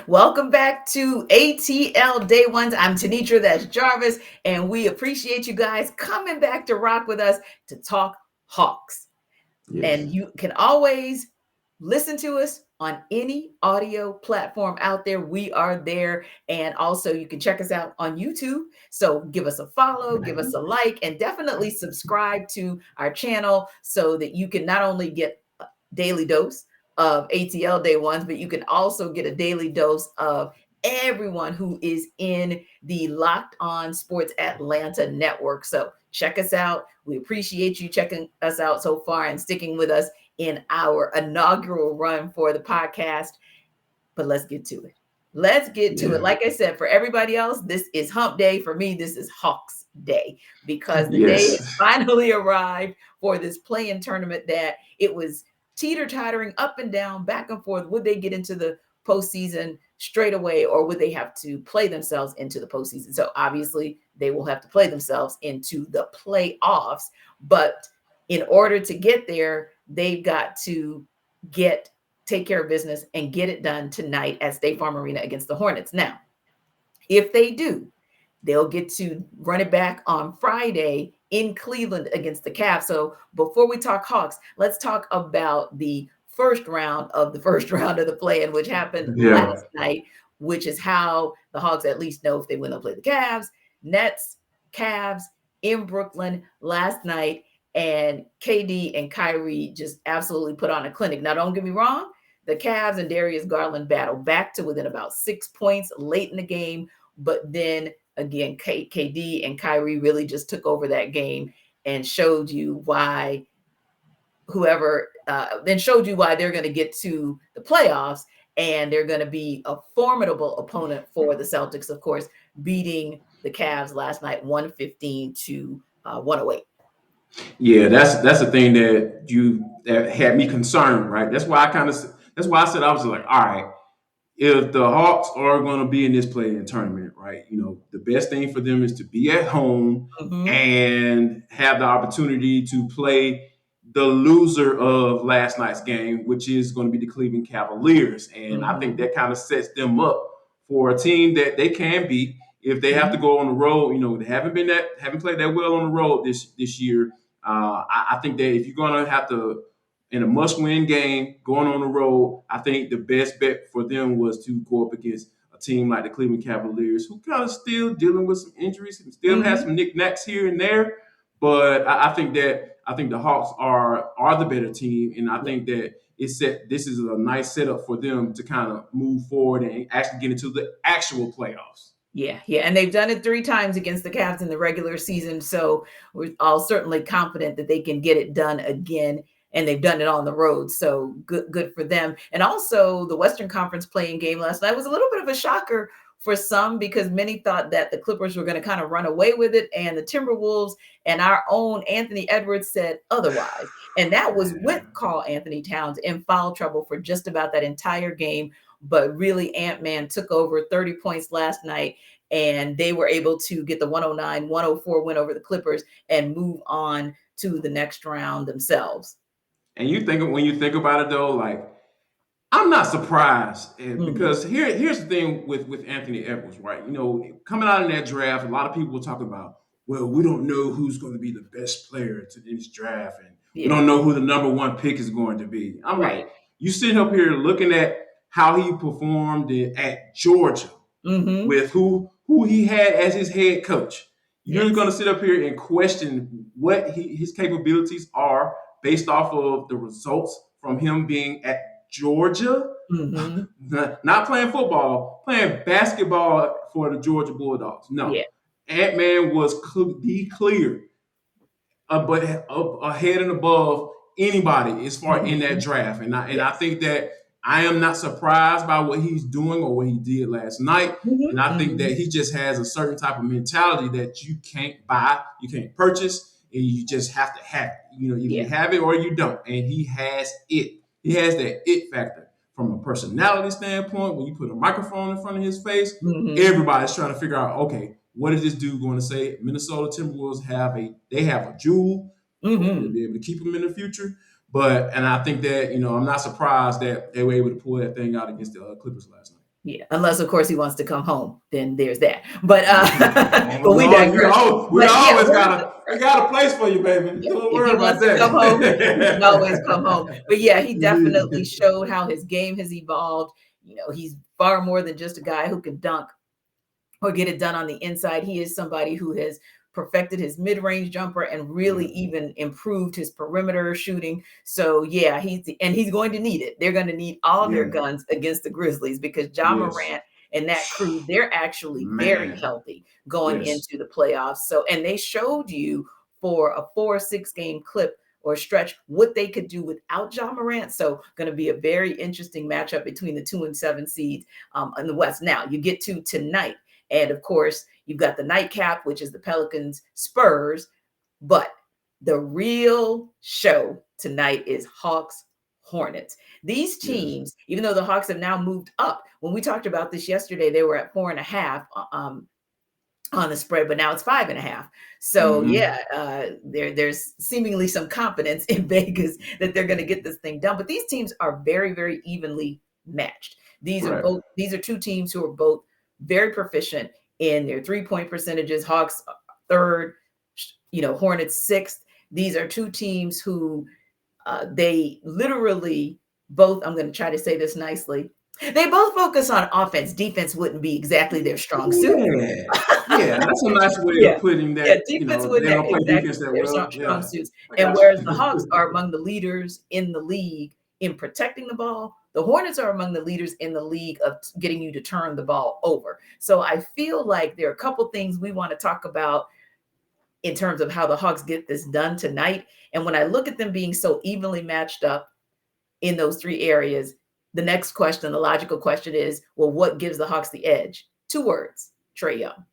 Welcome back to ATL Day Ones. I'm Tanitra, that's Jarvis, and we appreciate you guys coming back to rock with us to talk Hawks. And Yes. you can always listen to us on any audio platform out there. We are there. And also, you can check us out on YouTube. So give us a follow, give us a like, and definitely subscribe to our channel so that you can not only get a daily dose of ATL Day Ones, but you can also get a daily dose of everyone who is in the Locked On Sports Atlanta network. So check us out. We appreciate you checking us out so far and sticking with us in our inaugural run for the podcast. But let's get to it. Let's get to it. Yeah. Like I said, for everybody else, this is hump day. For me, this is Hawks day because the day has Yes. finally arrived for this play-in tournament that it was teeter-tottering up and down, back and forth. Would they get into the postseason straight away, or would they have to play themselves into the postseason? So obviously, they will have to play themselves into the playoffs. But in order to get there, they've got to get take care of business and get it done tonight at State Farm Arena against the Hornets. Now, if they do, they'll get to run it back on Friday in Cleveland against the Cavs. So before we talk Hawks, let's talk about the first round of the first round of the play-in, which happened Yeah. last night, which is how the Hawks at least know if they win, they'll play the Cavs. Nets, Cavs in Brooklyn last night, and KD and Kyrie just absolutely put on a clinic. Now, don't get me wrong, the Cavs and Darius Garland battle back to within about 6 points late in the game, but then again, KD and Kyrie really just took over that game and showed you why showed you why they're going to get to the playoffs, and they're going to be a formidable opponent for the Celtics, of course, beating the Cavs last night 115 to 108. Yeah, that's the thing that had me concerned, right? That's why I said I was like, all right, if the Hawks are going to be in this play-in tournament, right? The best thing for them is to be at home Mm-hmm. and have the opportunity to play the loser of last night's game, which is going to be the Cleveland Cavaliers. And I think Mm-hmm. that kind of sets them up for a team that they can beat if they have to Mm-hmm. go on the road. They haven't played that well on the road this year. I think that if you're going to have to in a must-win game going on the road, I think the best bet for them was to go up against a team like the Cleveland Cavaliers, who kind of still dealing with some injuries and still has Mm-hmm. some knickknacks here and there. But I think the Hawks are the better team, and I Yeah. think that this is a nice setup for them to kind of move forward and actually get into the actual playoffs. Yeah, and they've done it 3 times against the Cavs in the regular season, so we're all certainly confident that they can get it done again, and they've done it on the road, so good for them. And also, the Western Conference playing game last night was a little bit of a shocker for some because many thought that the Clippers were gonna kinda run away with it, and the Timberwolves and our own Anthony Edwards said otherwise, and that was with Karl Anthony Towns in foul trouble for just about that entire game, but really Ant-Man took over 30 points last night, and they were able to get the 109-104 win over the Clippers and move on to the next round themselves. And when you think about it though, like I'm not surprised Mm, because here's the thing with Anthony Edwards, right? Coming out in that draft, a lot of people were talking about, well, we don't know who's going to be the best player in this draft, and we yeah, don't know who the number one pick is going to be. I'm right. like, you sitting up here looking at how he performed at Georgia Mm-hmm. with who he had as his head coach. You're going Yes. to sit up here and question what his capabilities are based off of the results from him being at Georgia, Mm-hmm. not playing football, playing basketball for the Georgia Bulldogs. No, Yeah. Ant Man was the clear, but ahead and above anybody as far in that Mm-hmm. draft. And I Yes. think that I am not surprised by what he's doing or what he did last night. And I think Mm-hmm. that he just has a certain type of mentality that you can't buy, you can't purchase, and you just have to have it. Either Yeah. you have it or you don't. And he has it. He has that it factor. From a personality standpoint, when you put a microphone in front of his face, Mm-hmm. everybody's trying to figure out, okay, what is this dude going to say? Minnesota Timberwolves have a jewel. Hopefully, they'll Mm-hmm. be able to keep him in the future. And I think that I'm not surprised that they were able to pull that thing out against the Clippers last night. Yeah, unless of course he wants to come home, then there's that. But Oh but we no, digress. we But yeah, always one of got we got a place for you, baby. yeah, Don't if worry he about wants to come home, he can always come home. that. But yeah, he definitely showed how his game has evolved. He's far more than just a guy who can dunk or get it done on the inside. He is somebody who has perfected his mid-range jumper and really even improved his perimeter shooting. So yeah, he's going to need it. They're going to need all their Yeah. guns against the Grizzlies because John Yes. Morant and that crew, they're actually very Man. healthy going Yes. into the playoffs. So, and they showed you for a 4 or 6 game clip or stretch what they could do without John Morant. So going to be a very interesting matchup between the 2 and 7 seeds in the West. Now you get to tonight. And of course, you've got the nightcap, which is the Pelicans Spurs. But the real show tonight is Hawks Hornets. These Yes. teams, even though the Hawks have now moved up, when we talked about this yesterday, they were at 4.5 on the spread, but now it's 5.5. So Mm-hmm. yeah, there's seemingly some confidence in Vegas that they're going to get this thing done. But these teams are very, very evenly matched. Right. These are two teams who are both very proficient in their 3-point percentages. Hawks third, Hornets sixth. These are two teams who they literally both, I'm going to try to say this nicely, they both focus on offense. Defense wouldn't be exactly their strong suit. Yeah. Yeah. That's a nice way Yeah. of putting Yeah, that. defense They wouldn't don't play exactly defense that their well. strong Yeah. suits. I And got whereas the Hawks are you. among the leaders in the league in protecting the ball, the Hornets are among the leaders in the league of getting you to turn the ball over. So I feel like there are a couple things we want to talk about in terms of how the Hawks get this done tonight. And when I look at them being so evenly matched up in those 3 areas, the next question, the logical question is, well, what gives the Hawks the edge? 2 words: Trae Young.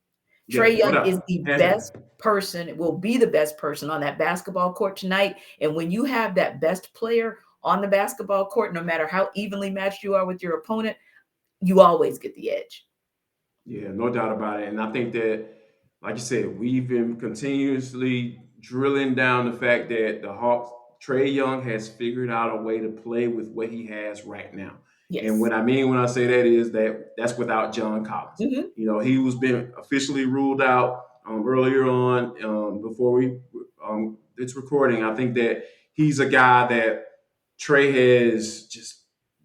Yeah. Trae No Young is doubt. the Hands down. best person, will be the best person on that basketball court tonight. And when you have that best player on the basketball court, no matter how evenly matched you are with your opponent, you always get the edge. Yeah, no doubt about it. And I think that, like you said, we've been continuously drilling down the fact that the Hawks, Trae Young has figured out a way to play with what he has right now. And Yes. what I mean when I say that is that that's without John Collins. Hmm. He was been officially ruled out earlier on before it's recording. I think that he's a guy that Trey has just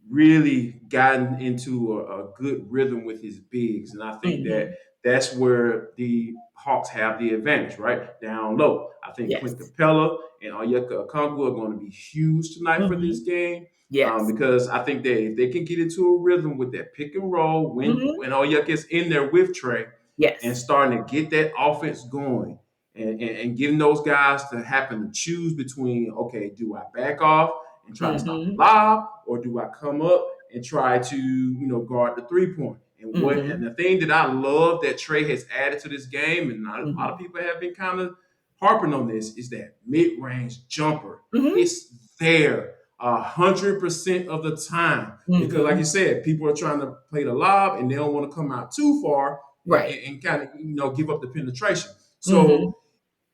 really gotten into a good rhythm with his bigs, and I think that Hmm. that's where the Hawks have the advantage, right down low. I think Clint Yes. Capella and Onyeka Okongwu are going to be huge tonight for this Hmm. game. Yes. Because I think that if they can get into a rhythm with that pick and roll Hmm. when Onyeka's in there with Trey and Yes. starting to get that offense going and getting those guys to happen to choose between, okay, do I back off and try to stop the Hmm. lob, or do I come up and try to, guard the 3 point? And Hmm. the thing that I love that Trey has added to this game, and a lot of Hmm. people have been kind of harping on this, is that mid-range jumper. Hmm. It's there 100% of the time because, like you Hmm. said, people are trying to play the lob and they don't want to come out too far Right. and kind of give up the penetration. Hmm. So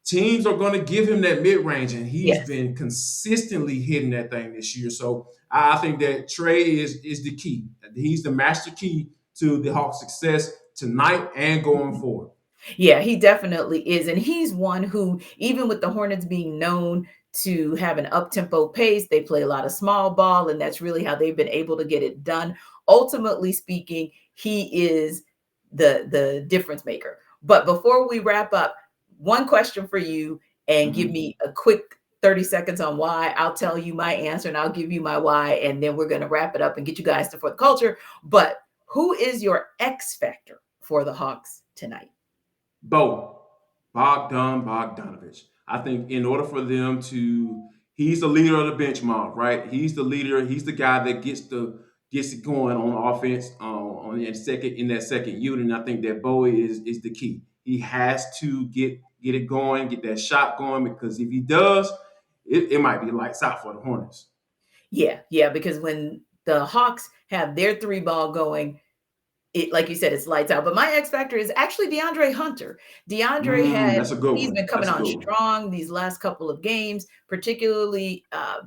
teams are going to give him that mid range, and he's Yes. been consistently hitting that thing this year. So I think that Trey is the key. He's the master key to the Hawks' success tonight and going Mhm. forward. Yeah, he definitely is. And he's one who, even with the Hornets being known to have an up-tempo pace, they play a lot of small ball, and that's really how they've been able to get it done. Ultimately speaking, he is the difference maker. But before we wrap up, one question for you, and give Mhm. me a quick 30 seconds on why. I'll tell you my answer and I'll give you my why, and then we're going to wrap it up and get you guys to for the culture. But who is your X factor for the Hawks tonight? Bo, Bogdanovich. I think in order for them to, he's the leader of the bench mob, right? He's the leader. He's the guy that gets it going on offense in that second unit. And I think that Bowie is the key. He has to get it going, get that shot going, because if he does, it might be lights out for the Hornets. Yeah, because when the Hawks have their 3 ball going, it, like you said, it's lights out. But my X factor is actually DeAndre Hunter. That's a good He's one. been coming That's a on good one. strong these last couple of games, particularly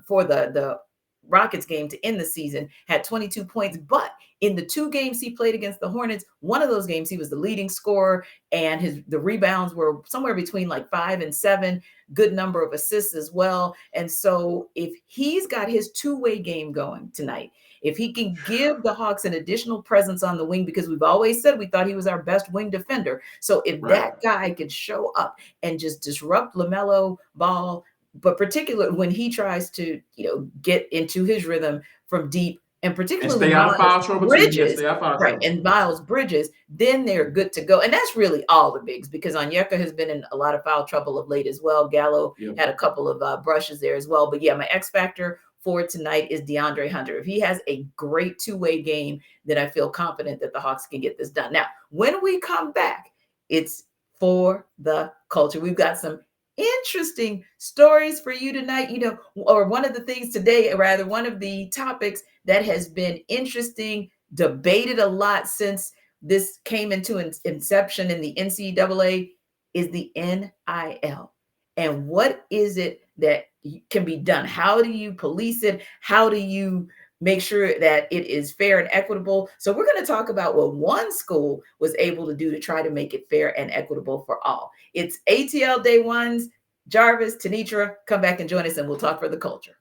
for the Rockets game to end the season, had 22 points, but in the 2 games he played against the Hornets, one of those games he was the leading scorer, and the rebounds were somewhere between like 5 and 7, good number of assists as well. And so if he's got his two-way game going tonight, if he can give the Hawks an additional presence on the wing, because we've always said we thought he was our best wing defender. So if that guy could show up and just disrupt LaMelo Ball, but particularly when he tries to, get into his rhythm from deep, and particularly stay out of foul trouble Bridges, too. Stay out of foul right, trouble. and Miles Bridges, then they're good to go. And that's really all the bigs, because Onyeka has been in a lot of foul trouble of late as well. Gallo had a couple of brushes there as well. But yeah, my X factor for tonight is DeAndre Hunter. If he has a great two-way game, then I feel confident that the Hawks can get this done. Now, when we come back, it's for the culture. We've got some interesting stories for you tonight, or one of the things today, rather, one of the topics that has been interesting, debated a lot since this came into inception in the NCAA is the NIL. And what is it that can be done? How do you police it? How do you make sure that it is fair and equitable? So we're going to talk about what one school was able to do to try to make it fair and equitable for all. It's ATL Day Ones. Jarvis, Tanitra, come back and join us, and we'll talk for the culture.